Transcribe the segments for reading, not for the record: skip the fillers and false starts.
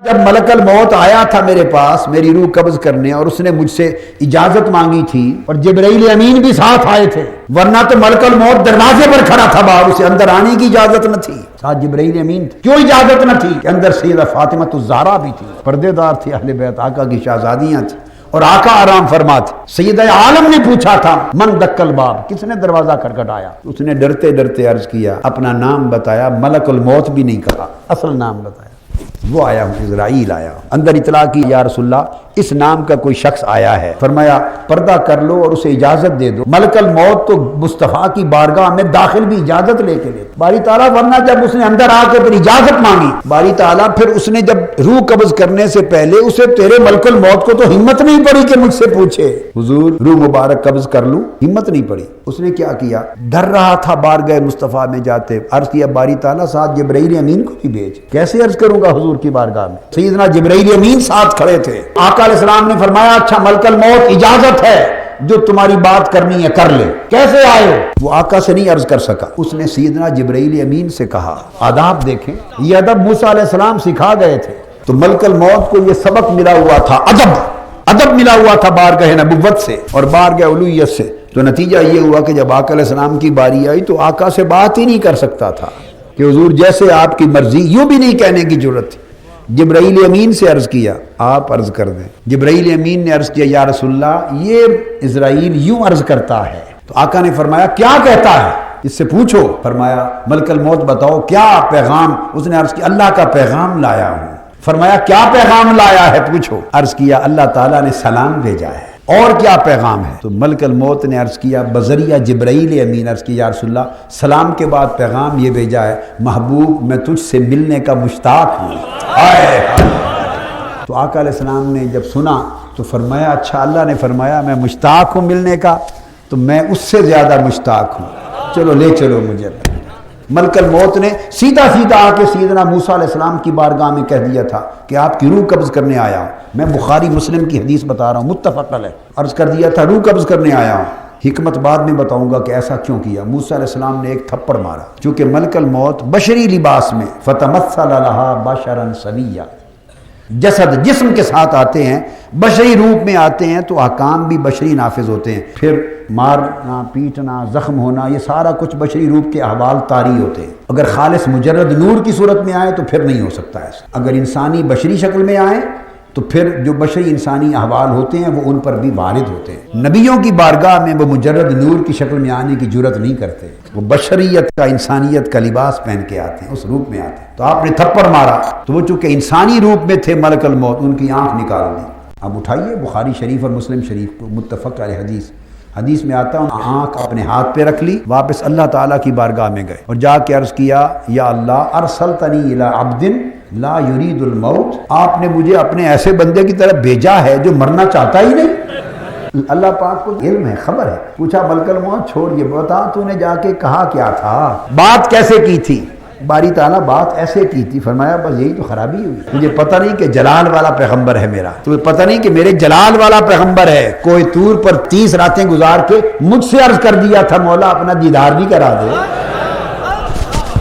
جب ملک الموت آیا تھا میرے پاس میری روح قبض کرنے اور اس نے مجھ سے اجازت مانگی تھی اور جبرائیل امین بھی ساتھ آئے تھے، ورنہ تو ملک الموت دروازے پر کھڑا تھا باہر، اسے اندر آنے کی اجازت نہ تھی، ساتھ جبرائیل امین تھے۔ کیوں اجازت نہ تھی؟ کہ اندر سیدہ فاطمہ الزہرا بھی تھی، پردے دار تھی، اہل بیت آقا کی شہزادیاں تھیں اور آقا آرام فرما تھے۔ سیدہ عالم نے پوچھا تھا من دق الباب، کس نے دروازہ کھٹکھٹایا؟ اس نے ڈرتے ڈرتے عرض کیا، اپنا نام بتایا، ملک الموت بھی نہیں کہا، اصل نام بتایا، وہ آیا ہوں، اسرائیل آیا ہوں۔ اندر اطلاع کی، یا رسول اللہ اس نام کا کوئی شخص آیا ہے۔ فرمایا پردہ کر لو اور اسے اجازت دے دو۔ ملک الموت تو مصطفیٰ کی بارگاہ میں داخل بھی اجازت لے کے لیتا باری تعالیٰ، ورنہ جب اس نے اندر آ کے پھر اجازت مانگی باری تعالیٰ، پھر اس نے جب روح قبض کرنے سے پہلے اسے تیرے ملک الموت کو تو ہمت نہیں پڑی کہ مجھ سے پوچھے حضور روح مبارک قبض کر لوں، ہمت نہیں پڑی۔ اس نے کیا کیا؟ ڈر رہا تھا بارگاہ مصطفیٰ میں جاتے، عرض کیا باری تعالیٰ ساتھ جبرائیل امین کو بھی بھیج۔ کیسے عرض کروں گا حضور کی بارگاہ میں؟ سیدنا جبرائیل امین ساتھ کھڑے تھے۔ آقا علیہ السلام نے فرمایا اچھا ملک الموت اجازت ہے، جو تمہاری بات کرنی ہے کر لے۔ کیسے آئے ہو؟ وہ آقا سے نہیں عرض کر سکا، اس نے سیدنا جبرائیل امین سے کہا۔ آداب دیکھیں، یہ ادب موسیٰ علیہ السلام سکھا گئے تھے، تو ملک الموت کو یہ سبق ملا ہوا تھا، ادب ملا ہوا تھا بارگاہ نبوت سے اور بارگاہ الوہیت سے۔ تو نتیجہ یہ ہوا کہ جب آقا علیہ السلام کی باری آئی تو آقا سے بات ہی نہیں کر سکتا تھا کہ حضور جیسے آپ کی مرضی، یوں بھی نہیں کہنے کی ضرورت تھی۔ جبرائیل امین سے عرض کیا، آپ عرض کر دیں۔ جبرائیل امین نے عرض کیا، یا رسول اللہ یہ اسرائیل یوں عرض کرتا ہے۔ تو آقا نے فرمایا کیا کہتا ہے؟ اس سے پوچھو۔ فرمایا ملک الموت بتاؤ کیا پیغام؟ اس نے عرض کیا اللہ کا پیغام لایا ہوں۔ فرمایا کیا پیغام لایا ہے؟ پوچھو۔ عرض کیا اللہ تعالیٰ نے سلام بھیجا ہے۔ اور کیا پیغام ہے؟ تو ملک الموت نے عرض کیا بذریعہ جبرائیل امین عرض کیا یا رسول اللہ سلام کے بعد پیغام یہ بھیجا ہے، محبوب میں تجھ سے ملنے کا مشتاق ہوں۔ تو آقا علیہ السلام نے جب سنا تو فرمایا اچھا اللہ نے فرمایا میں مشتاق ہوں ملنے کا، تو میں اس سے زیادہ مشتاق ہوں، چلو لے چلو مجھے۔ ملک الموت نے سیدھا آ کے سیدنا موسیٰ علیہ السلام کی بارگاہ میں کہہ دیا تھا کہ آپ کی روح قبض کرنے آیا ہوں۔ میں بخاری مسلم کی حدیث بتا رہا ہوں، متفق علیہ، عرض کر دیا تھا روح قبض کرنے آیا ہوں۔ حکمت بعد میں بتاؤں گا کہ ایسا کیوں کیا۔ موسیٰ علیہ السلام نے ایک تھپڑ مارا، چونکہ ملک الموت بشری لباس میں فتمثل لہا بشرا سویا، جسم کے ساتھ آتے ہیں، بشری روپ میں آتے ہیں تو احکام بھی بشری نافذ ہوتے ہیں، پھر مارنا پیٹنا زخم ہونا یہ سارا کچھ بشری روپ کے احوال طاری ہوتے ہیں۔ اگر خالص مجرد نور کی صورت میں آئے تو پھر نہیں ہو سکتا ایسا، اگر انسانی بشری شکل میں آئے تو پھر جو بشری انسانی احوال ہوتے ہیں وہ ان پر بھی وارد ہوتے ہیں۔ نبیوں کی بارگاہ میں وہ مجرد نور کی شکل میں آنے کی جرت نہیں کرتے، وہ بشریت کا انسانیت کا لباس پہن کے آتے ہیں، اس روپ میں آتے ہیں۔ تو آپ نے تھپڑ مارا تو وہ چونکہ انسانی روپ میں تھے ملک الموت، ان کی آنکھ نکال دی۔ اب اٹھائیے بخاری شریف اور مسلم شریف کو، متفق علیہ حدیث میں آتا ہوں، آنکھ اپنے ہاتھ پہ رکھ لی، واپس اللہ تعالیٰ کی بارگاہ میں گئے اور جا کے عرض کیا یا اللہ ارسلتنی الی عبد لا یرید الموت، آپ نے مجھے اپنے ایسے بندے کی طرف بھیجا ہے جو مرنا چاہتا ہی نہیں۔ اللہ پاک کو علم ہے، خبر ہے۔ پوچھا ملک الموت چھوڑ یہ بتا تو نے جا کے کہا کیا تھا، بات کیسے کی تھی؟ باری تعالیٰ بات ایسے کی تھی۔ فرمایا بس یہی تو خرابی ہوئی، مجھے پتہ نہیں کہ جلال والا پیغمبر ہے میرا، تمہیں پتہ نہیں کہ میرے جلال والا پیغمبر ہے، کوئی طور پر 30 راتیں گزار کے مجھ سے عرض کر دیا تھا مولا اپنا دیدار بھی کرا دے،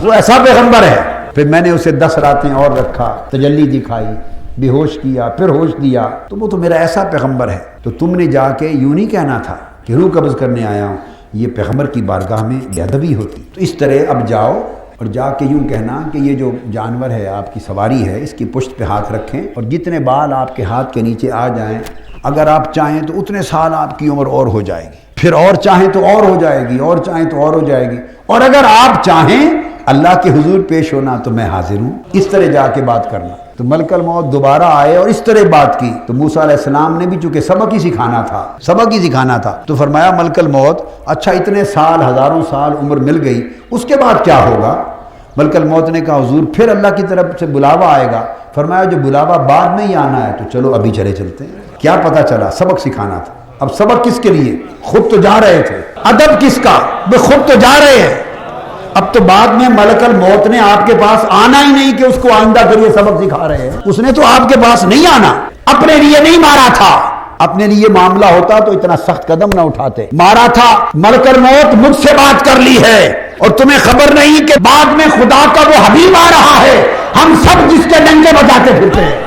وہ ایسا پیغمبر ہے۔ پھر میں نے اسے 10 راتیں اور رکھا، تجلی دکھائی، بے ہوش کیا، پھر ہوش دیا، تو وہ تو میرا ایسا پیغمبر ہے۔ تو تم نے جا کے یوں نہیں کہنا تھا کہ روح قبض کرنے آیا ہوں، یہ پیغمبر کی بارگاہ میں بے ادبی ہوتی۔ تو اس طرح اب جاؤ اور جا کے یوں کہنا کہ یہ جو جانور ہے آپ کی سواری ہے، اس کی پشت پہ ہاتھ رکھیں اور جتنے بال آپ کے ہاتھ کے نیچے آ جائیں، اگر آپ چاہیں تو اتنے سال آپ کی عمر اور ہو جائے گی، پھر اور چاہیں تو اور ہو جائے گی، اور چاہیں تو اور ہو جائے گی، اور اگر آپ چاہیں اللہ کے حضور پیش ہونا تو میں حاضر ہوں۔ اس طرح جا کے بات کرنا۔ تو ملک الموت دوبارہ آئے اور اس طرح بات کی تو موسیٰ علیہ السلام نے بھی چونکہ سبق ہی سکھانا تھا تو فرمایا ملک الموت اچھا اتنے سال ہزاروں سال عمر مل گئی، اس کے بعد کیا ہوگا؟ ملک الموت نے کہا حضور پھر اللہ کی طرف سے بلاوا آئے گا۔ فرمایا جو بلاوا بعد میں ہی آنا ہے تو چلو ابھی چلتے ہیں۔ کیا پتہ چلا؟ سبق سکھانا تھا۔ اب سبق کس کے لیے؟ خود تو جا رہے تھے، ادب کس کا؟ وہ خود تو جا رہے ہیں۔ اب تو بعد میں ملک الموت نے آپ کے پاس آنا ہی نہیں کہ اس کو آئندہ کریے سبق سکھا رہے ہیں، اس نے تو آپ کے پاس نہیں آنا، اپنے لیے نہیں مارا تھا۔ اپنے لیے معاملہ ہوتا تو اتنا سخت قدم نہ اٹھاتے، مارا تھا ملک الموت مجھ سے بات کر لی ہے اور تمہیں خبر نہیں کہ بعد میں خدا کا وہ حبیب آ رہا ہے، ہم سب جس کے ڈنکے بجاتے پھرتے ہیں۔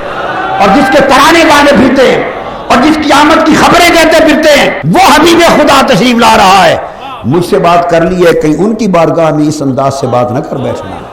اور جس کے ترانے گانے پھرتے ہیں اور جس قیامت کی خبریں کہتے پھرتے ہیں، وہ حبیب خدا تشریف لا رہا ہے۔ مجھ سے بات کر لی ہے، کہیں ان کی بارگاہ میں اس انداز سے بات نہ کر بیٹھنا۔